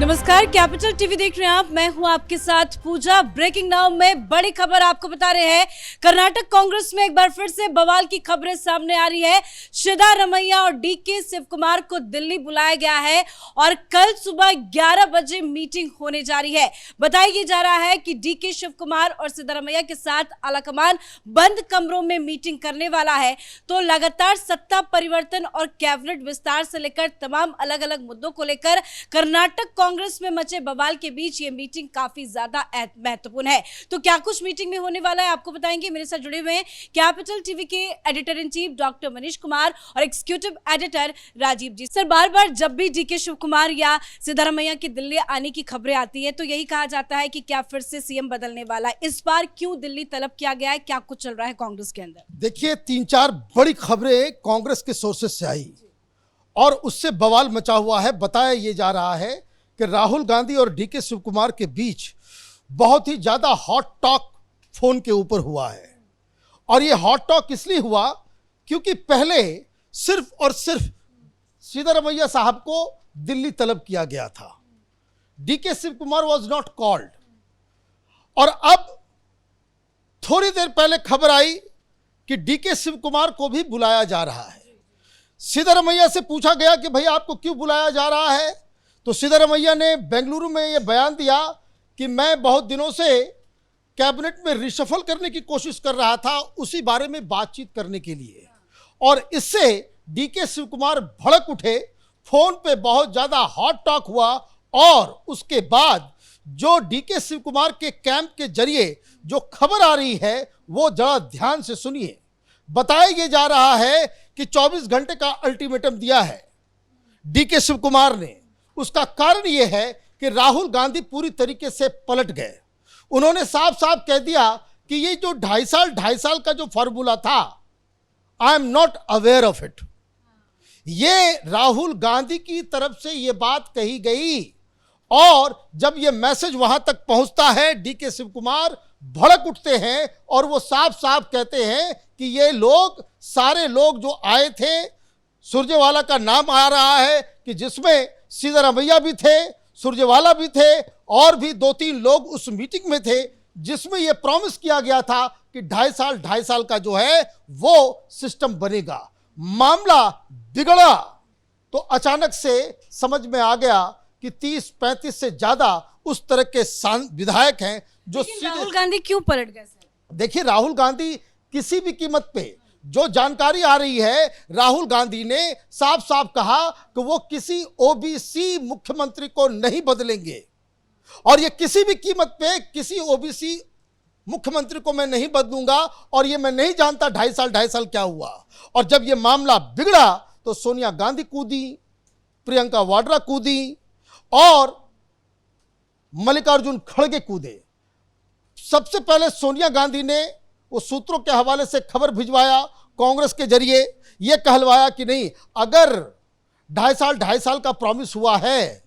नमस्कार, capital TV देख रहे हैं आप। मैं हूं आपके साथ पूजा। ब्रेकिंग नाउ में बड़ी खबर आपको बता रहे हैं। कर्नाटक कांग्रेस में एक बार फिर से बवाल की खबरें सामने आ रही है। सिद्धारमैया और डीके शिव कुमार को दिल्ली बुलाया गया है और कल सुबह 11 बजे मीटिंग होने जा रही है। बताया जा रहा है कि डीके शिव कुमार और सिद्धारमैया के साथ आलाकमान बंद कमरों में मीटिंग करने वाला है। तो लगातार सत्ता परिवर्तन और कैबिनेट विस्तार से लेकर तमाम अलग अलग मुद्दों को लेकर कर्नाटक कांग्रेस में मचे बवाल के बीच ये मीटिंग काफी ज्यादा महत्वपूर्ण है। तो क्या कुछ मीटिंग में होने वाला है आपको बताएंगे। मेरे साथ जुड़े हुए हैं कैपिटल टीवी के editor in chief doctor Manish Kumar और एग्जीक्यूटिव एडिटर राजीव जी। सर, बार बार जब भी डीके शिव कुमार या सिद्धारमैया की दिल्ली आने की खबरें आती है तो यही कहा जाता है कि क्या फिर से सीएम बदलने वाला है। इस बार क्यों दिल्ली तलब किया गया है, क्या कुछ चल रहा है कांग्रेस के अंदर? देखिए, 3-4 बड़ी खबरें कांग्रेस के सोर्सेज से आई और उससे बवाल मचा हुआ है। बताया ये जा रहा है कि राहुल गांधी और डीके शिव कुमार के बीच बहुत ही ज्यादा हॉट टॉक फोन के ऊपर हुआ है। और ये हॉट टॉक इसलिए हुआ क्योंकि पहले सिर्फ और सिर्फ सिद्धारमैया साहब को दिल्ली तलब किया गया था। DK Shiv Kumar was not called. और अब थोड़ी देर पहले खबर आई कि डीके शिव कुमार को भी बुलाया जा रहा है। सिद्धारमैया से पूछा गया कि भाई आपको क्यों बुलाया जा रहा है, तो सिद्धारमैया ने बेंगलुरु में यह बयान दिया कि मैं बहुत दिनों से कैबिनेट में रिशफल करने की कोशिश कर रहा था, उसी बारे में बातचीत करने के लिए। और इससे डीके शिव कुमार भड़क उठे, फोन पे बहुत ज्यादा हॉट टॉक हुआ। और उसके बाद जो डीके शिव कुमार के कैंप के जरिए जो खबर आ रही है वो जरा ध्यान से सुनिए। बताया यह जा रहा है कि 24 घंटे का अल्टीमेटम दिया है डीके शिव कुमार ने। उसका कारण यह है कि राहुल गांधी पूरी तरीके से पलट गए। उन्होंने साफ साफ कह दिया कि ये जो 2.5 साल का जो फॉर्मूला था, I am not aware of it. ये राहुल गांधी की तरफ से ये बात कही गई और जब ये मैसेज वहां तक पहुंचता है डीके शिव कुमार भड़क उठते हैं और वो साफ साफ कहते हैं कि ये लोग सारे लोग जो आए थे, सुरजेवाला का नाम आ रहा है कि जिसमें सिद्धारमैया भी थे, सुरजेवाला भी थे और भी 2-3 लोग उस मीटिंग में थे जिसमें यह प्रॉमिस किया गया था कि 2.5 साल का जो है वो सिस्टम बनेगा। मामला बिगड़ा तो अचानक से समझ में आ गया कि 30-35 से ज्यादा उस तरह के विधायक हैं जो राहुल गांधी क्यों पलट गए सर? देखिए, राहुल गांधी किसी भी कीमत पे, जो जानकारी आ रही है, राहुल गांधी ने साफ साफ कहा कि वो किसी ओबीसी मुख्यमंत्री को नहीं बदलेंगे और ये किसी भी कीमत पे किसी ओबीसी मुख्यमंत्री को मैं नहीं बदलूंगा। और ये मैं नहीं जानता 2.5 साल क्या हुआ। और जब ये मामला बिगड़ा तो सोनिया गांधी कूदी, प्रियंका वाड्रा कूदी और मल्लिकार्जुन खड़गे कूदे। सबसे पहले सोनिया गांधी ने वो सूत्रों के हवाले से खबर भिजवाया कांग्रेस के जरिए, यह कहलवाया कि नहीं, अगर 2.5 साल का प्रॉमिस हुआ है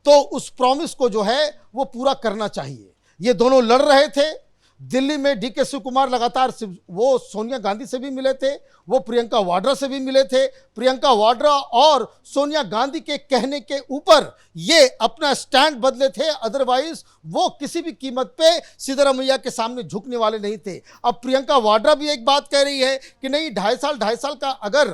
तो उस प्रॉमिस को जो है वो पूरा करना चाहिए। ये दोनों लड़ रहे थे दिल्ली में। डीके शिव कुमार लगातार वो सोनिया गांधी से भी मिले थे, वो प्रियंका वाड्रा से भी मिले थे। प्रियंका वाड्रा और सोनिया गांधी के कहने के ऊपर ये अपना स्टैंड बदले थे, अदरवाइज वो किसी भी कीमत पे सिद्धारमैया के सामने झुकने वाले नहीं थे। अब प्रियंका वाड्रा भी एक बात कह रही है कि नहीं, 2.5 साल का अगर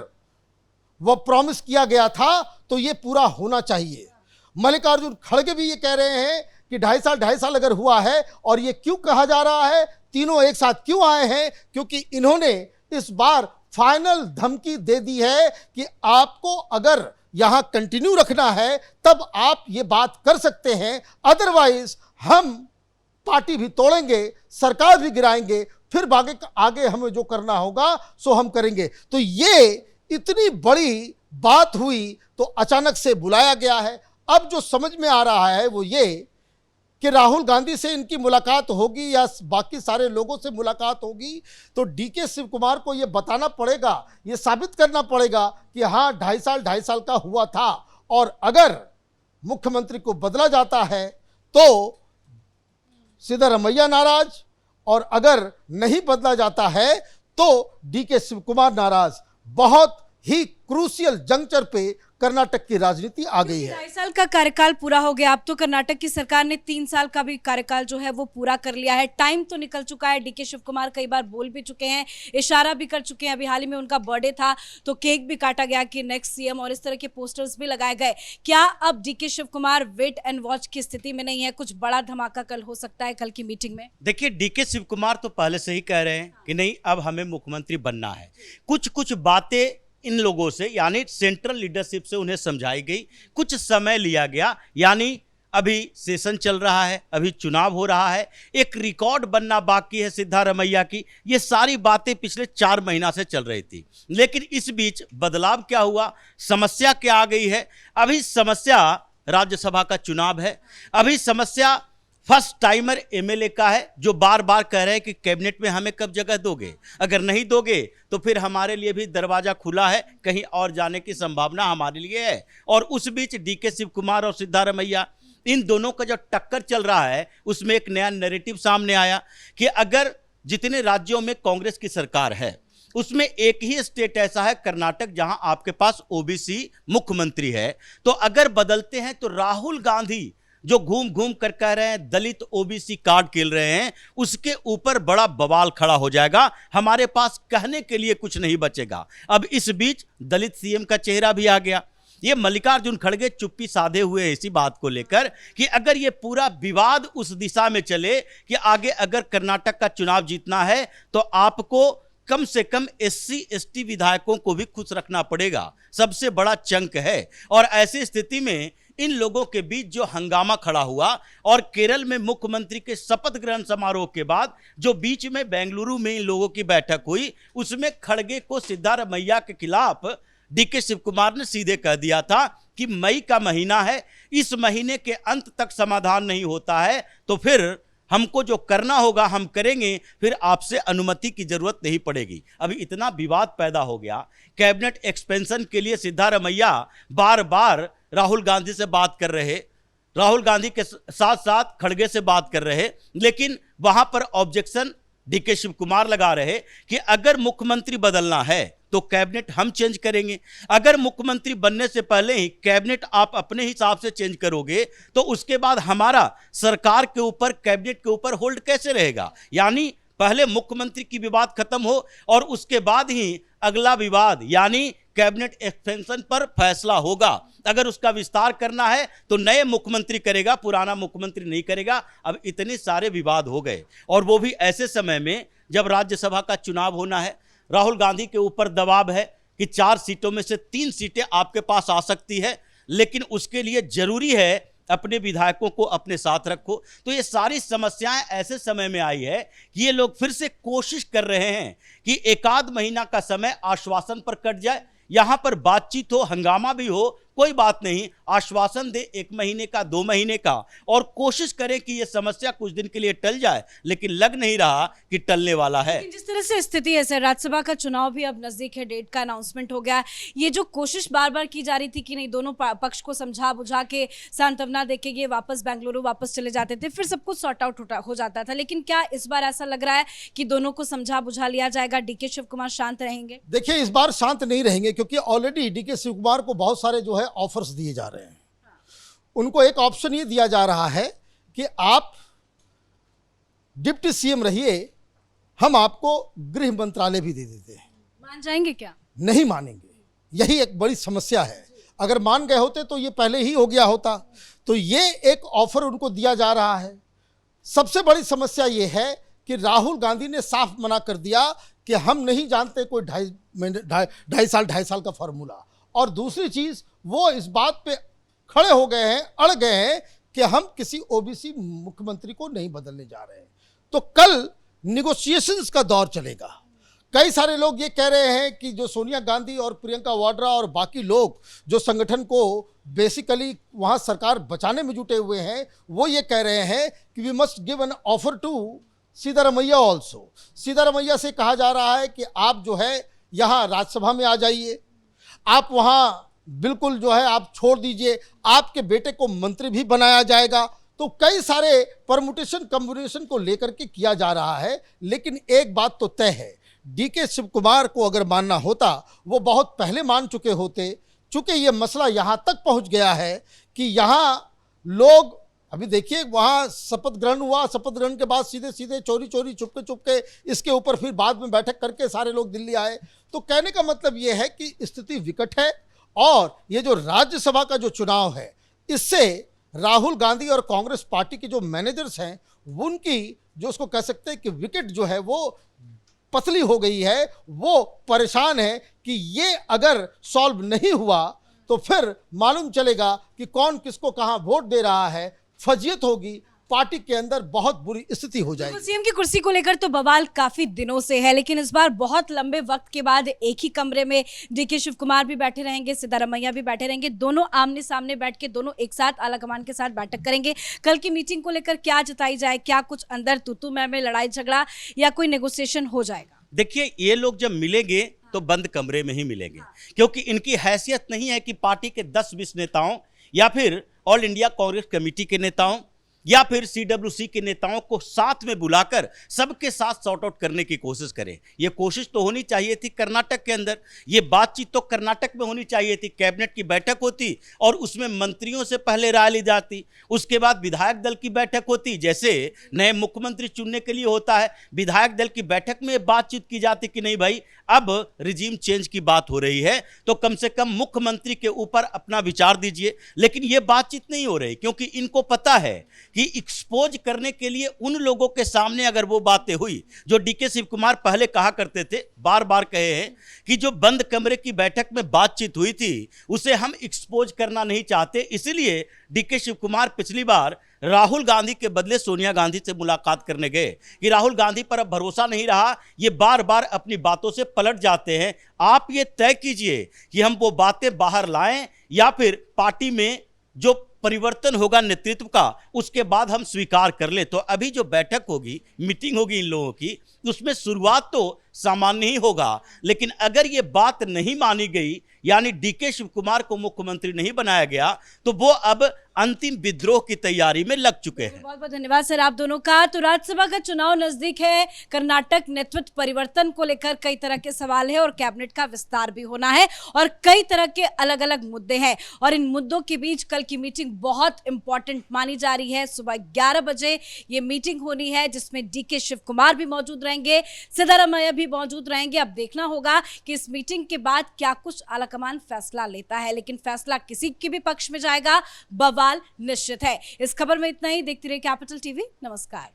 वो प्रॉमिस किया गया था तो ये पूरा होना चाहिए। मल्लिकार्जुन खड़गे भी ये कह रहे हैं कि 2.5 साल अगर हुआ है। और ये क्यों कहा जा रहा है, तीनों एक साथ क्यों आए हैं, क्योंकि इन्होंने इस बार फाइनल धमकी दे दी है कि आपको अगर यहां कंटिन्यू रखना है तब आप ये बात कर सकते हैं, अदरवाइज हम पार्टी भी तोड़ेंगे, सरकार भी गिराएंगे, फिर आगे हमें जो करना होगा सो हम करेंगे। तो ये इतनी बड़ी बात हुई तो अचानक से बुलाया गया है। अब जो समझ में आ रहा है वो ये कि राहुल गांधी से इनकी मुलाकात होगी या बाकी सारे लोगों से मुलाकात होगी तो डीके शिव कुमार को ये बताना पड़ेगा, ये साबित करना पड़ेगा कि हाँ 2.5 साल का हुआ था। और अगर मुख्यमंत्री को बदला जाता है तो सिद्धारमैया नाराज, और अगर नहीं बदला जाता है तो डीके शिव कुमार नाराज। बहुत ही क्रूशियल जंक्चर पे कर्नाटक की राजनीति आ गई है। 2.5 साल का कार्यकाल पूरा हो गया। अब तो कर्नाटक की सरकार ने 3 साल का भी कार्यकाल जो है वो पूरा कर लिया है। टाइम तो निकल चुका है। डीके शिव कुमार कई बार बोल भी चुके हैं, इशारा भी कर चुके हैं। अभी हाल ही में उनका बर्थडे था तो केक भी काटा गया कि नेक्स्ट सीएम, और इस तरह के पोस्टर्स भी लगाए गए। क्या अब DK Shiv Kumar wait and watch की स्थिति में नहीं है? कुछ बड़ा धमाका कल हो सकता है, कल की मीटिंग में? देखिए, डीके शिव कुमार तो पहले से ही कह रहे हैं कि नहीं, अब हमें मुख्यमंत्री बनना है। कुछ बातें इन लोगों से, यानी सेंट्रल लीडरशिप से उन्हें समझाई गई, कुछ समय लिया गया। यानी अभी सेशन चल रहा है, अभी चुनाव हो रहा है, एक रिकॉर्ड बनना बाकी है सिद्धारमैया की। ये सारी बातें पिछले 4 महीना से चल रही थी, लेकिन इस बीच बदलाव क्या हुआ, समस्या क्या आ गई है? अभी समस्या राज्यसभा का चुनाव है। अभी समस्या फर्स्ट टाइमर एमएलए का है, जो बार बार कह रहे हैं कि कैबिनेट में हमें कब जगह दोगे, अगर नहीं दोगे तो फिर हमारे लिए भी दरवाजा खुला है, कहीं और जाने की संभावना हमारे लिए है। और उस बीच डीके शिव कुमार और सिद्धारमैया, इन दोनों का जो टक्कर चल रहा है, उसमें एक नया नैरेटिव सामने आया कि अगर जितने राज्यों में कांग्रेस की सरकार है उसमें एक ही स्टेट ऐसा है कर्नाटक, जहां आपके पास ओबीसी मुख्यमंत्री है, तो अगर बदलते हैं तो राहुल गांधी जो घूम घूम कर कह रहे हैं दलित ओबीसी कार्ड खेल रहे हैं, उसके ऊपर बड़ा बवाल खड़ा हो जाएगा। हमारे पास कहने के लिए कुछ नहीं बचेगा। अब इस बीच दलित सीएम का चेहरा भी आ गया। ये मल्लिकार्जुन खड़गे चुप्पी साधे हुए इसी बात को लेकर कि अगर ये पूरा विवाद उस दिशा में चले कि आगे अगर कर्नाटक का चुनाव जीतना है तो आपको कम से कम एससी एसटी विधायकों को भी खुश रखना पड़ेगा, सबसे बड़ा चंक है। और ऐसी स्थिति में इन लोगों के बीच जो हंगामा खड़ा हुआ, और केरल में मुख्यमंत्री के शपथ ग्रहण समारोह के बाद जो बीच में बेंगलुरु में इन लोगों की बैठक हुई, उसमें खड़गे को सिद्धारमैया के खिलाफ डीके शिव कुमार ने सीधे कह दिया था कि मई का महीना है, इस महीने के अंत तक समाधान नहीं होता है तो फिर हमको जो करना होगा हम करेंगे, फिर आपसे अनुमति की जरूरत नहीं पड़ेगी। अभी इतना विवाद पैदा हो गया। कैबिनेट एक्सपेंशन के लिए सिद्धारमैया बार बार राहुल गांधी से बात कर रहे, राहुल गांधी के साथ साथ खड़गे से बात कर रहे, लेकिन वहां पर ऑब्जेक्शन डीके शिव कुमार लगा रहे कि अगर मुख्यमंत्री बदलना है तो कैबिनेट हम चेंज करेंगे। अगर मुख्यमंत्री बनने से पहले ही कैबिनेट आप अपने हिसाब से चेंज करोगे तो उसके बाद हमारा सरकार के ऊपर, कैबिनेट के ऊपर होल्ड कैसे रहेगा? यानी पहले मुख्यमंत्री की विवाद खत्म हो और उसके बाद ही अगला विवाद यानी कैबिनेट एक्सपेंशन पर फैसला होगा। अगर उसका विस्तार करना है तो नए मुख्यमंत्री करेगा, पुराना मुख्यमंत्री नहीं करेगा। अब इतने सारे विवाद हो गए, और वो भी ऐसे समय में जब राज्यसभा का चुनाव होना है। राहुल गांधी के ऊपर दबाव है कि 4 सीटों में से 3 सीटें आपके पास आ सकती है, लेकिन उसके लिए जरूरी है अपने विधायकों को अपने साथ रखो। तो ये सारी समस्याएं ऐसे समय में आई है कि ये लोग फिर से कोशिश कर रहे हैं कि एकाध महीना का समय आश्वासन पर कट जाए, यहां पर बातचीत हो, हंगामा भी हो, कोई बात नहीं, आश्वासन दे 1 महीने का, 2 महीने का, और कोशिश करें कि यह समस्या कुछ दिन के लिए टल जाए, लेकिन लग नहीं रहा कि टलने वाला है। जिस तरह से स्थिति है सर, राज्यसभा का चुनाव भी अब नजदीक है, डेट का अनाउंसमेंट हो गया। ये जो कोशिश बार बार की जा रही थी कि नहीं, दोनों पक्ष को समझा बुझा के सांत्वना देके ये वापस बेंगलुरु वापस चले जाते थे, फिर सब कुछ सॉर्ट आउट हो जाता था, लेकिन क्या इस बार ऐसा लग रहा है कि दोनों को समझा बुझा लिया जाएगा? डीके शिव कुमार शांत रहेंगे? देखिए, इस बार शांत नहीं रहेंगे, क्योंकि ऑलरेडी डीके शिव कुमार को बहुत सारे जो है ऑफर्स दिए जा रहे हैं। उनको एक ऑप्शन ये दिया जा रहा है कि आप डिप्टी सीएम रहिए, हम आपको गृह मंत्रालय भी दे देते हैं। मान जाएंगे क्या? नहीं मानेंगे, यही एक बड़ी समस्या है। अगर मान गए होते तो ये पहले ही हो गया होता। तो ये एक ऑफर उनको दिया जा रहा है। सबसे बड़ी समस्या ये है कि राहुल गांधी ने साफ मना कर दिया कि हम नहीं जानते कोई ढाई साल का फॉर्मूला। और दूसरी चीज, वो इस बात पे खड़े हो गए हैं, अड़ गए हैं कि हम किसी ओबीसी मुख्यमंत्री को नहीं बदलने जा रहे हैं। तो कल निगोशिएशंस का दौर चलेगा। कई सारे लोग ये कह रहे हैं कि जो सोनिया गांधी और प्रियंका वाड्रा और बाकी लोग जो संगठन को बेसिकली वहां सरकार बचाने में जुटे हुए हैं, वो ये कह रहे हैं कि we must give an offer to Siddaramaiah also. Siddaramaiah से कहा जा रहा है कि आप जो है यहाँ राज्यसभा में आ जाइए, आप वहाँ बिल्कुल जो है आप छोड़ दीजिए, आपके बेटे को मंत्री भी बनाया जाएगा। तो कई सारे परमुटेशन कम्बिनेशन को लेकर के किया जा रहा है। लेकिन एक बात तो तय है, डीके शिव कुमार को अगर मानना होता वो बहुत पहले मान चुके होते। चूंकि ये मसला यहाँ तक पहुँच गया है कि यहाँ लोग, अभी देखिए वहाँ शपथ ग्रहण हुआ, शपथ ग्रहण के बाद सीधे सीधे चोरी चोरी चुपके चुपके इसके ऊपर फिर बाद में बैठक करके सारे लोग दिल्ली आए। तो कहने का मतलब ये है कि स्थिति विकट है और ये जो राज्यसभा का जो चुनाव है इससे राहुल गांधी और कांग्रेस पार्टी के जो मैनेजर्स हैं उनकी जो उसको कह सकते हैं कि विकेट जो है वो पतली हो गई है, वो परेशान है कि ये अगर सॉल्व नहीं हुआ तो फिर मालूम चलेगा कि कौन किसको कहां वोट दे रहा है, फजियत होगी, पार्टी के अंदर बहुत बुरी स्थिति हो जाएगी। सीएम की कुर्सी को लेकर तो बवाल काफी दिनों से है, लेकिन इस बार बहुत लंबे वक्त के बाद एक ही कमरे में डीके शिव कुमार भी बैठे रहेंगे, सिद्धारमैया भी बैठे रहेंगे, दोनों आमने सामने बैठ के दोनों एक साथ आलाकमान के साथ बैठक करेंगे। कल की मीटिंग को लेकर क्या जताई जाए, क्या कुछ अंदर तू मैं लड़ाई झगड़ा या कोई नेगोशिएशन हो जाएगा? देखिए, ये लोग जब मिलेंगे तो बंद कमरे में ही मिलेंगे, क्योंकि इनकी हैसियत नहीं है कि पार्टी के 10-20 नेताओं या फिर ऑल इंडिया कांग्रेस कमेटी के नेताओं या फिर सीडब्ल्यूसी के नेताओं को साथ में बुलाकर सबके साथ सॉर्ट आउट करने की कोशिश करें। ये कोशिश तो होनी चाहिए थी कर्नाटक के अंदर, ये बातचीत तो कर्नाटक में होनी चाहिए थी। कैबिनेट की बैठक होती और उसमें मंत्रियों से पहले राय ली जाती, उसके बाद विधायक दल की बैठक होती, जैसे नए मुख्यमंत्री चुनने के लिए होता है। विधायक दल की बैठक में बातचीत की जाती कि नहीं भाई, अब रिजीम चेंज की बात हो रही है तो कम से कम मुख्यमंत्री के ऊपर अपना विचार दीजिए। लेकिन ये बातचीत नहीं हो रही, क्योंकि इनको पता है कि एक्सपोज करने के लिए उन लोगों के सामने अगर वो बातें हुई जो डीके शिव कुमार पहले कहा करते थे, बार बार कहे हैं कि जो बंद कमरे की बैठक में बातचीत हुई थी उसे हम एक्सपोज करना नहीं चाहते, इसलिए डीके शिव कुमार पिछली बार राहुल गांधी के बदले सोनिया गांधी से मुलाकात करने गए कि राहुल गांधी पर अब भरोसा नहीं रहा, ये बार बार अपनी बातों से पलट जाते हैं। आप ये तय कीजिए कि हम वो बातें बाहर लाएं या फिर पार्टी में जो परिवर्तन होगा नेतृत्व का उसके बाद हम स्वीकार कर ले। तो अभी जो बैठक होगी, मीटिंग होगी इन लोगों की, उसमें शुरुआत तो सामान्य ही होगा, लेकिन अगर ये बात नहीं मानी गई यानी डीके शिव कुमार को मुख्यमंत्री नहीं बनाया गया तो वो अब अंतिम विद्रोह की तैयारी में लग चुके हैं। बहुत बहुत धन्यवाद सर आप दोनों का। तो राज्यसभा का चुनाव नजदीक है, कर्नाटक नेतृत्व परिवर्तन को लेकर कई तरह के सवाल है और कैबिनेट का विस्तार भी होना है और कई तरह के अलग अलग मुद्दे हैं और इन मुद्दों के बीच कल की मीटिंग बहुत इंपॉर्टेंट मानी जा रही है। सुबह 11 बजे ये मीटिंग होनी है जिसमें डीके शिव कुमार भी मौजूद रहेंगे, सिद्धारमैया भी मौजूद रहेंगे। अब देखना होगा कि इस मीटिंग के बाद क्या कुछ आलाकमान फैसला लेता है, लेकिन फैसला किसी के भी पक्ष में जाएगा, बवाल निश्चित है। इस खबर में इतना ही। देखते रहिए कैपिटल टीवी। नमस्कार।